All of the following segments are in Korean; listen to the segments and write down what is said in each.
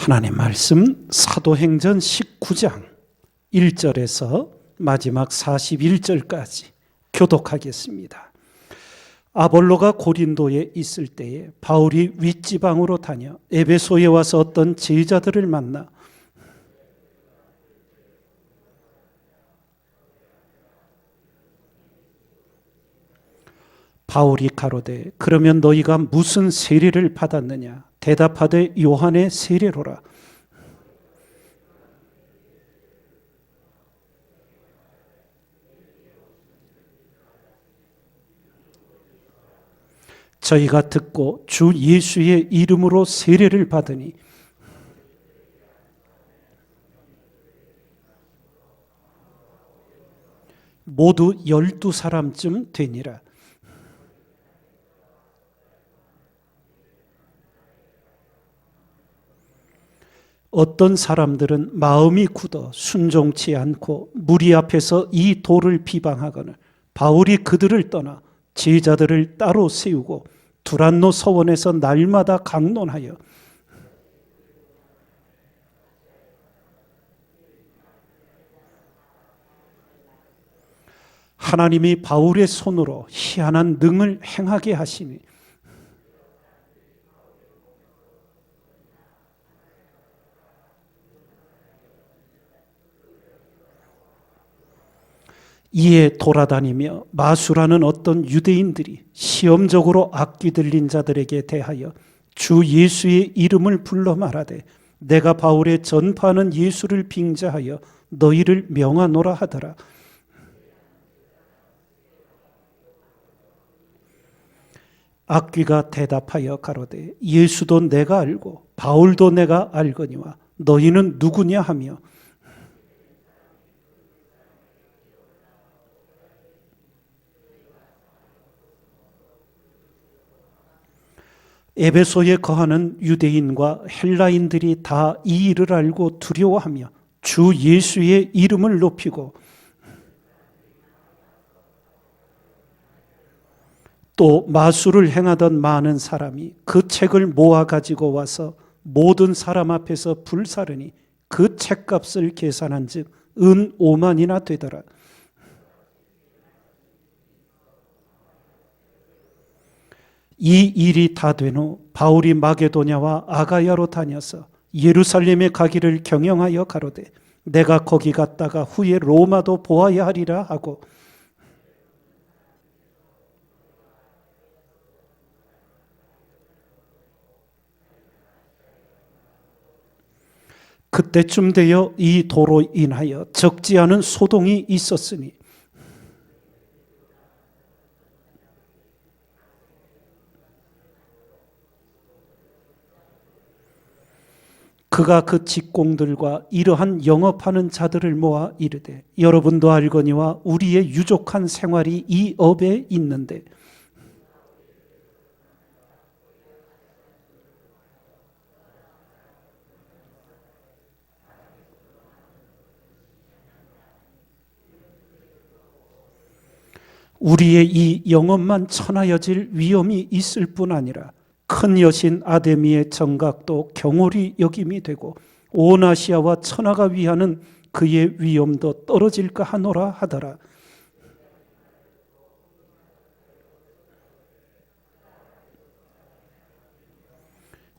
하나님 말씀 사도행전 19장 1절에서 마지막 41절까지 교독하겠습니다. 아볼로가 고린도에 있을 때에 바울이 윗지방으로 다녀 에베소에 와서 어떤 제자들을 만나 바울이 가로되 그러면 너희가 무슨 세례를 받았느냐? 대답하되 요한의 세례로라. 저희가 듣고 주 예수의 이름으로 세례를 받으니 모두 12사람쯤 되니라. 어떤 사람들은 마음이 굳어 순종치 않고 무리 앞에서 이 돌을 비방하거늘 바울이 그들을 떠나 제자들을 따로 세우고 두란노 서원에서 날마다 강론하여 하나님이 바울의 손으로 희한한 능을 행하게 하시니 이에 돌아다니며 마수라는 어떤 유대인들이 시험적으로 악귀 들린 자들에게 대하여 주 예수의 이름을 불러 말하되 내가 바울의 전파하는 예수를 빙자하여 너희를 명하노라 하더라. 악귀가 대답하여 가로되 예수도 내가 알고 바울도 내가 알거니와 너희는 누구냐 하며 에베소에 거하는 유대인과 헬라인들이 다 이 일을 알고 두려워하며 주 예수의 이름을 높이고 또 마술을 행하던 많은 사람이 그 책을 모아 가지고 와서 모든 사람 앞에서 불사르니 그 책값을 계산한 즉 은 5만이나 되더라. 이 일이 다 된 후 바울이 마게도냐와 아가야로 다녀서 예루살렘에 가기를 경영하여 가로되 내가 거기 갔다가 후에 로마도 보아야 하리라 하고 그때쯤 되어 이 도로 인하여 적지 않은 소동이 있었으니 그가 그 직공들과 이러한 영업하는 자들을 모아 이르되 여러분도 알거니와 우리의 유족한 생활이 이 업에 있는데 우리의 이 영업만 천하여질 위험이 있을 뿐 아니라 큰 여신 아데미의 정각도 경홀히 여김이 되고 온 아시아와 천하가 위하는 그의 위엄도 떨어질까 하노라 하더라.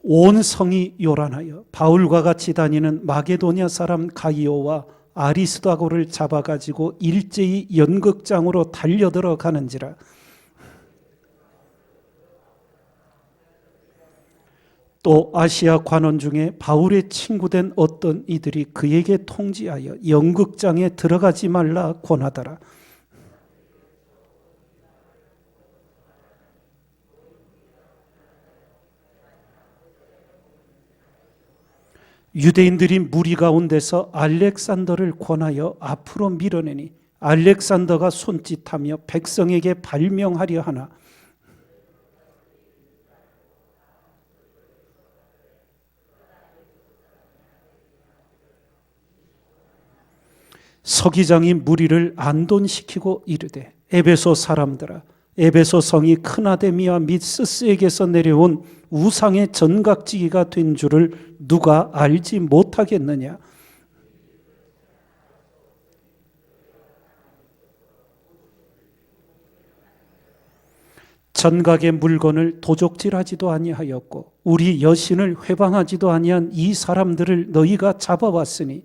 온 성이 요란하여 바울과 같이 다니는 마게도냐 사람 가이오와 아리스도아고를 잡아가지고 일제히 연극장으로 달려들어 가는지라. 또 아시아 관원 중에 바울의 친구된 어떤 이들이 그에게 통지하여 연극장에 들어가지 말라 권하더라. 유대인들이 무리 가운데서 알렉산더를 권하여 앞으로 밀어내니 알렉산더가 손짓하며 백성에게 발명하려 하나 서기장이 무리를 안돈시키고 이르되 에베소 사람들아 에베소 성이 크나데미와 및 스스에게서 내려온 우상의 전각지기가 된 줄을 누가 알지 못하겠느냐. 전각의 물건을 도적질하지도 아니하였고 우리 여신을 회방하지도 아니한 이 사람들을 너희가 잡아왔으니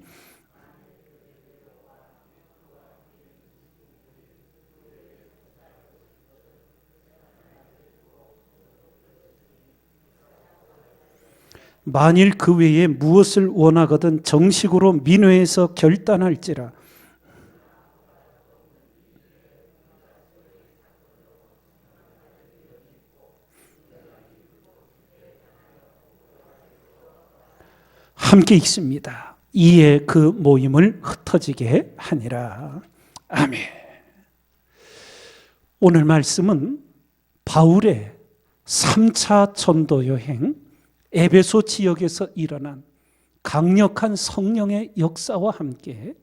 만일 그 외에 무엇을 원하거든 정식으로 민회에서 결단할지라. 함께 있습니다. 이에 그 모임을 흩어지게 하니라. 아멘. 오늘 말씀은 바울의 3차 전도 여행 에베소 지역에서 일어난 강력한 성령의 역사와 함께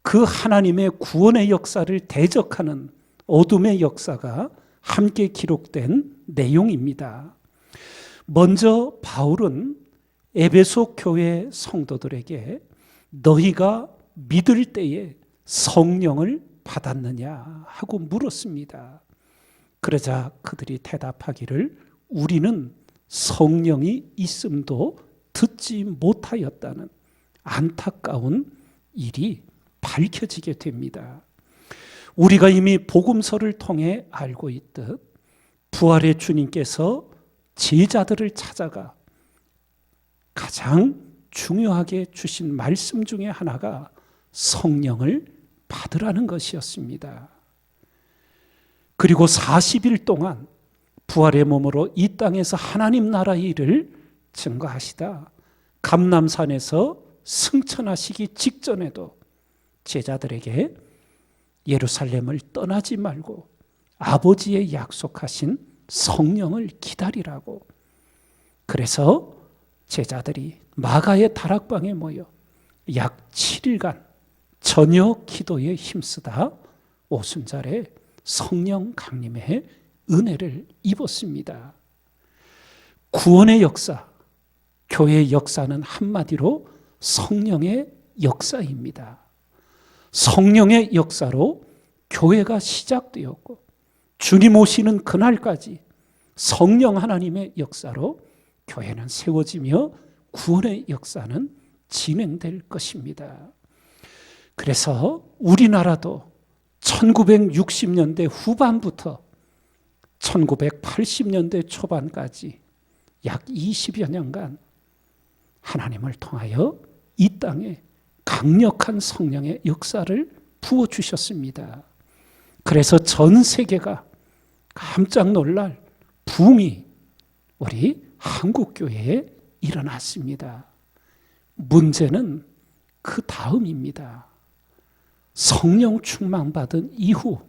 그 하나님의 구원의 역사를 대적하는 어둠의 역사가 함께 기록된 내용입니다. 먼저 바울은 에베소 교회 성도들에게 너희가 믿을 때에 성령을 받았느냐 하고 물었습니다. 그러자 그들이 대답하기를 우리는 성령이 있음도 듣지 못하였다는 안타까운 일이 밝혀지게 됩니다. 우리가 이미 복음서를 통해 알고 있듯 부활의 주님께서 제자들을 찾아가 가장 중요하게 주신 말씀 중에 하나가 성령을 받으라는 것이었습니다. 그리고 40일 동안 부활의 몸으로 이 땅에서 하나님 나라의 일을 증거하시다 감람산에서 승천하시기 직전에도 제자들에게 예루살렘을 떠나지 말고 아버지의 약속하신 성령을 기다리라고. 그래서 제자들이 마가의 다락방에 모여 약 7일간 저녁 기도에 힘쓰다 오순절에 성령 강림의 은혜를 입었습니다. 구원의 역사, 교회의 역사는 한마디로 성령의 역사입니다. 성령의 역사로 교회가 시작되었고 주님 오시는 그날까지 성령 하나님의 역사로 교회는 세워지며 구원의 역사는 진행될 것입니다. 그래서 우리나라도 1960년대 후반부터 1980년대 초반까지 약 20여 년간 하나님을 통하여 이 땅에 강력한 성령의 역사를 부어주셨습니다. 그래서 전 세계가 깜짝 놀랄 붐이 우리 한국교회에 일어났습니다. 문제는 그 다음입니다. 성령 충만받은 이후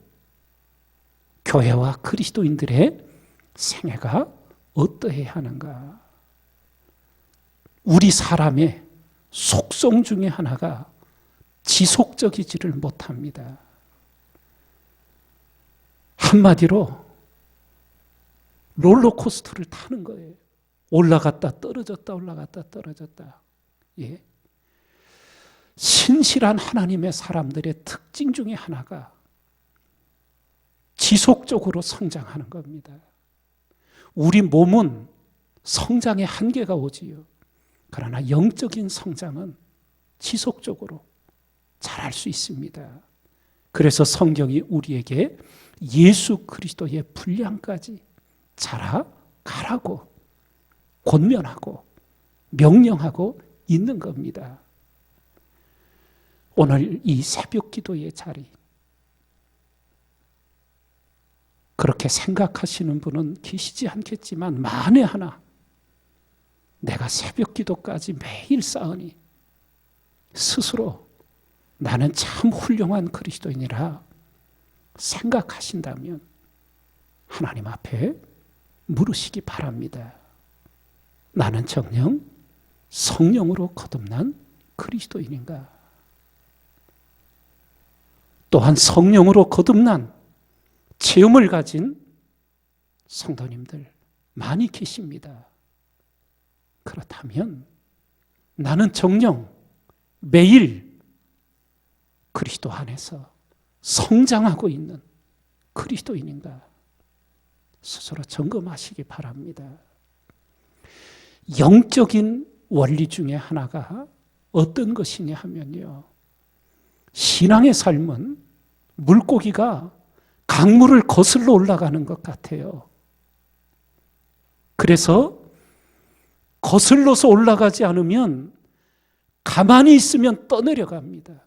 교회와 그리스도인들의 생애가 어떠해야 하는가? 우리 사람의 속성 중에 하나가 지속적이지를 못합니다. 한마디로 롤러코스터를 타는 거예요. 올라갔다 떨어졌다 올라갔다 떨어졌다. 예. 신실한 하나님의 사람들의 특징 중에 하나가 지속적으로 성장하는 겁니다. 우리 몸은 성장의 한계가 오지요. 그러나 영적인 성장은 지속적으로 잘할 수 있습니다. 그래서 성경이 우리에게 예수 그리스도의 분량까지 자라가라고 권면하고 명령하고 있는 겁니다. 오늘 이 새벽 기도의 자리, 그렇게 생각하시는 분은 계시지 않겠지만 만에 하나 내가 새벽 기도까지 매일 쌓으니 스스로 나는 참 훌륭한 그리스도인이라 생각하신다면 하나님 앞에 물으시기 바랍니다. 나는 정녕 성령으로 거듭난 그리스도인인가? 또한 성령으로 거듭난 체험을 가진 성도님들 많이 계십니다. 그렇다면 나는 정녕 매일 그리스도 안에서 성장하고 있는 그리스도인인가 스스로 점검하시기 바랍니다. 영적인 원리 중에 하나가 어떤 것이냐 하면요, 신앙의 삶은 물고기가 강물을 거슬러 올라가는 것 같아요. 그래서 거슬러서 올라가지 않으면 가만히 있으면 떠내려갑니다.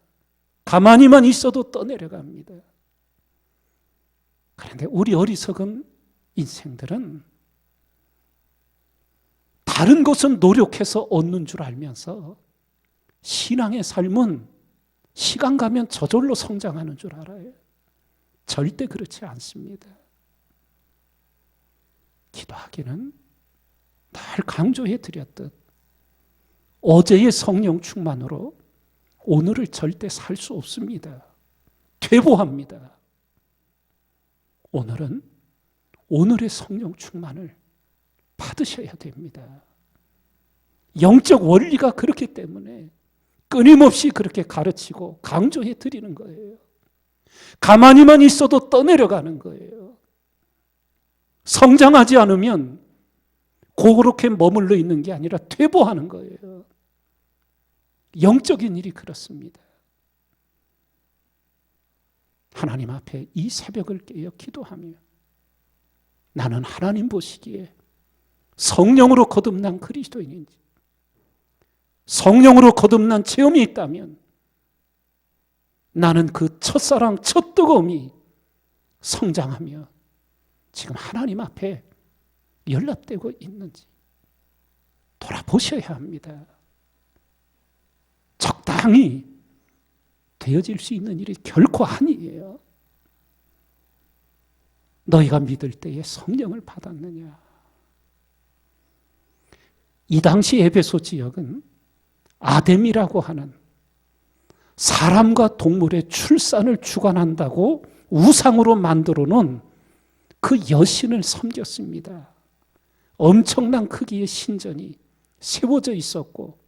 가만히만 있어도 떠내려갑니다. 그런데 우리 어리석은 인생들은 다른 것은 노력해서 얻는 줄 알면서 신앙의 삶은 시간 가면 저절로 성장하는 줄 알아요. 절대 그렇지 않습니다. 기도하기는 늘 강조해 드렸듯 어제의 성령 충만으로 오늘을 절대 살 수 없습니다. 퇴보합니다. 오늘은 오늘의 성령 충만을 받으셔야 됩니다. 영적 원리가 그렇기 때문에 끊임없이 그렇게 가르치고 강조해 드리는 거예요. 가만히만 있어도 떠내려가는 거예요. 성장하지 않으면 그렇게 머물러 있는 게 아니라 퇴보하는 거예요. 영적인 일이 그렇습니다. 하나님 앞에 이 새벽을 깨어 기도하며 나는 하나님 보시기에 성령으로 거듭난 그리스도인인지, 성령으로 거듭난 체험이 있다면 나는 그 첫사랑, 첫 뜨거움이 성장하며 지금 하나님 앞에 연락되고 있는지 돌아보셔야 합니다. 적당히 되어질 수 있는 일이 결코 아니에요. 너희가 믿을 때에 성령을 받았느냐? 이 당시 에베소 지역은 아뎀이라고 하는 사람과 동물의 출산을 주관한다고 우상으로 만들어 놓은 그 여신을 섬겼습니다. 엄청난 크기의 신전이 세워져 있었고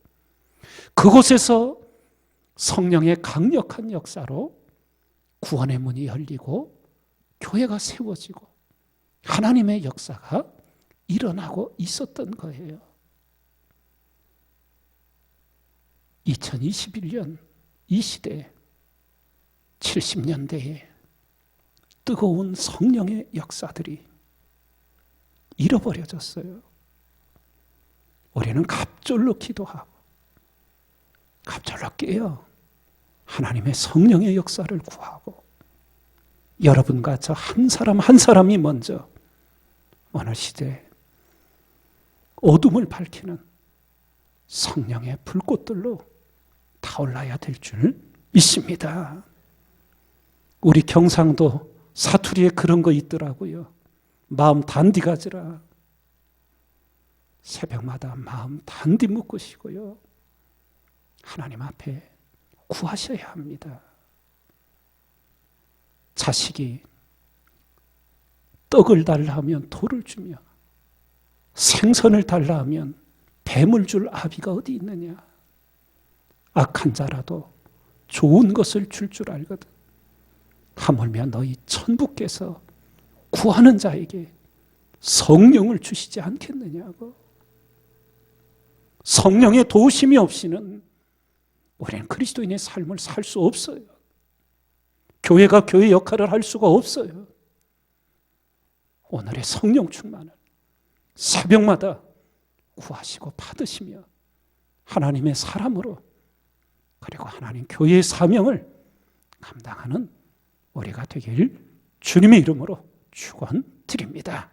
그곳에서 성령의 강력한 역사로 구원의 문이 열리고 교회가 세워지고 하나님의 역사가 일어나고 있었던 거예요. 2021년 이 시대 70년대에 뜨거운 성령의 역사들이 잃어버려졌어요. 우리는 갑절로 기도하고 갑절로 깨어 하나님의 성령의 역사를 구하고 여러분과 저 한 사람 한 사람이 먼저 오늘 시대에 어둠을 밝히는 성령의 불꽃들로 타올라야 될 줄 믿습니다. 우리 경상도 사투리에 그런 거 있더라고요. 마음 단디 가지라. 새벽마다 마음 단디 묶으시고요. 하나님 앞에 구하셔야 합니다. 자식이 떡을 달라 하면 돌을 주며 생선을 달라 하면 뱀을 줄 아비가 어디 있느냐. 악한 자라도 좋은 것을 줄 알거든. 하물며 너희 천부께서 구하는 자에게 성령을 주시지 않겠느냐고. 성령의 도우심이 없이는 우리는 그리스도인의 삶을 살 수 없어요. 교회가 교회 역할을 할 수가 없어요. 오늘의 성령 충만을 새벽마다 구하시고 받으시며 하나님의 사람으로 그리고 하나님 교회의 사명을 감당하는 우리가 되길 주님의 이름으로 축원드립니다.